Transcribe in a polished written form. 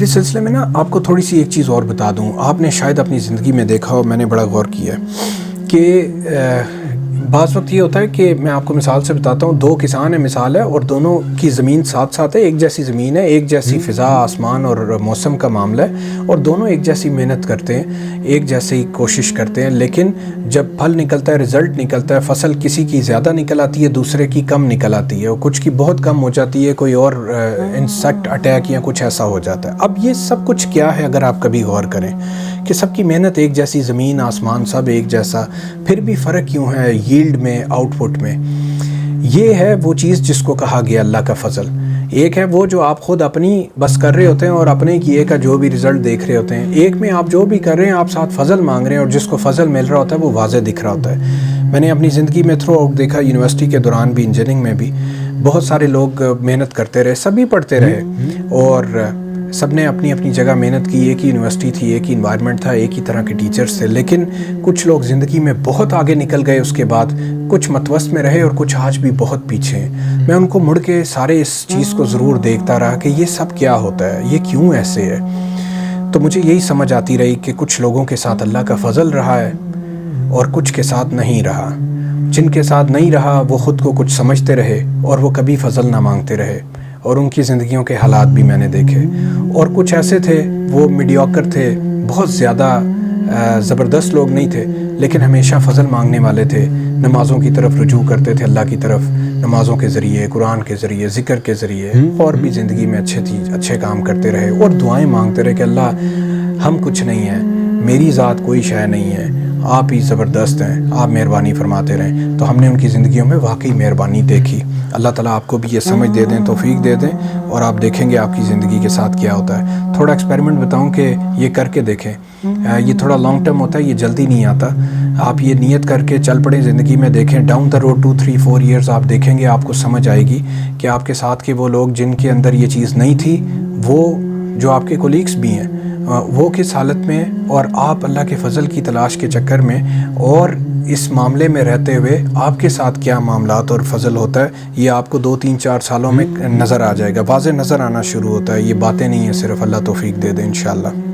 پھر اس سلسلے میں نا آپ کو تھوڑی سی ایک چیز اور بتا دوں. آپ نے شاید اپنی زندگی میں دیکھا ہو, میں نے بڑا غور کیا ہے کہ بعض وقت یہ ہوتا ہے کہ میں آپ کو مثال سے بتاتا ہوں, دو کسان ہیں مثال ہے, اور دونوں کی زمین ساتھ ساتھ ہے, ایک جیسی زمین ہے, ایک جیسی فضا آسمان اور موسم کا معاملہ ہے, اور دونوں ایک جیسی محنت کرتے ہیں, ایک جیسی کوشش کرتے ہیں, لیکن جب پھل نکلتا ہے, رزلٹ نکلتا ہے, فصل کسی کی زیادہ نکل آتی ہے, دوسرے کی کم نکل آتی ہے, اور کچھ کی بہت کم ہو جاتی ہے, کوئی اور انسیکٹ اٹیک یا کچھ ایسا ہو جاتا ہے. اب یہ سب کچھ کیا ہے اگر آپ کبھی غور کریں کہ سب کی محنت ایک جیسی, زمین آسمان سب ایک جیسا, پھر بھی فرق کیوں ہے ییلڈ میں, آؤٹ پٹ میں؟ یہ ہے وہ چیز جس کو کہا گیا اللہ کا فضل. ایک ہے وہ جو آپ خود اپنی بس کر رہے ہوتے ہیں اور اپنے کیے کا جو بھی رزلٹ دیکھ رہے ہوتے ہیں, ایک میں آپ جو بھی کر رہے ہیں آپ ساتھ فضل مانگ رہے ہیں, اور جس کو فضل مل رہا ہوتا ہے وہ واضح دکھ رہا ہوتا ہے. میں نے اپنی زندگی میں تھرو آؤٹ دیکھا, یونیورسٹی کے دوران بھی, انجینئرنگ میں بھی بہت سارے لوگ محنت کرتے رہے, سبھی پڑھتے رہے, اور سب نے اپنی اپنی جگہ محنت کی, ایک ہی یونیورسٹی تھی, ایک ہی انوائرمنٹ تھا, ایک ہی طرح کے ٹیچرز تھے, لیکن کچھ لوگ زندگی میں بہت آگے نکل گئے اس کے بعد, کچھ متوسط میں رہے اور کچھ آج بھی بہت پیچھے ہیں. میں ان کو مڑ کے سارے اس چیز کو ضرور دیکھتا رہا کہ یہ سب کیا ہوتا ہے, یہ کیوں ایسے ہے. تو مجھے یہی سمجھ آتی رہی کہ کچھ لوگوں کے ساتھ اللہ کا فضل رہا ہے اور کچھ کے ساتھ نہیں رہا. جن کے ساتھ نہیں رہا وہ خود کو کچھ سمجھتے رہے اور وہ کبھی فضل نہ مانگتے رہے, اور ان کی زندگیوں کے حالات بھی میں نے دیکھے. اور کچھ ایسے تھے وہ میڈیوکر تھے, بہت زیادہ زبردست لوگ نہیں تھے, لیکن ہمیشہ فضل مانگنے والے تھے, نمازوں کی طرف رجوع کرتے تھے, اللہ کی طرف, نمازوں کے ذریعے, قرآن کے ذریعے, ذکر کے ذریعے, اور بھی زندگی میں اچھے کام کرتے رہے, اور دعائیں مانگتے رہے کہ اللہ ہم کچھ نہیں ہیں, میری ذات کوئی شے نہیں ہے, آپ ہی زبردست ہیں, آپ مہربانی فرماتے رہیں. تو ہم نے ان کی زندگیوں میں واقعی مہربانی دیکھی. اللہ تعالیٰ آپ کو بھی یہ سمجھ دے دیں, توفیق دے دیں, اور آپ دیکھیں گے آپ کی زندگی کے ساتھ کیا ہوتا ہے. تھوڑا ایکسپیریمنٹ بتاؤں کہ یہ کر کے دیکھیں, یہ تھوڑا لانگ ٹرم ہوتا ہے, یہ جلدی نہیں آتا. آپ یہ نیت کر کے چل پڑیں زندگی میں, دیکھیں ڈاؤن دا روڈ 2 3 4 ایئرز آپ دیکھیں گے, آپ کو سمجھ آئے گی کہ آپ کے ساتھ کے وہ لوگ جن کے اندر یہ چیز نہیں تھی, وہ جو آپ کے کولیگس بھی ہیں, وہ کس حالت میں, اور آپ اللہ کے فضل کی تلاش کے چکر میں اور اس معاملے میں رہتے ہوئے آپ کے ساتھ کیا معاملات اور فضل ہوتا ہے, یہ آپ کو 2 3 4 سالوں میں نظر آ جائے گا, واضح نظر آنا شروع ہوتا ہے. یہ باتیں نہیں ہیں صرف, اللہ توفیق دے دے انشاءاللہ.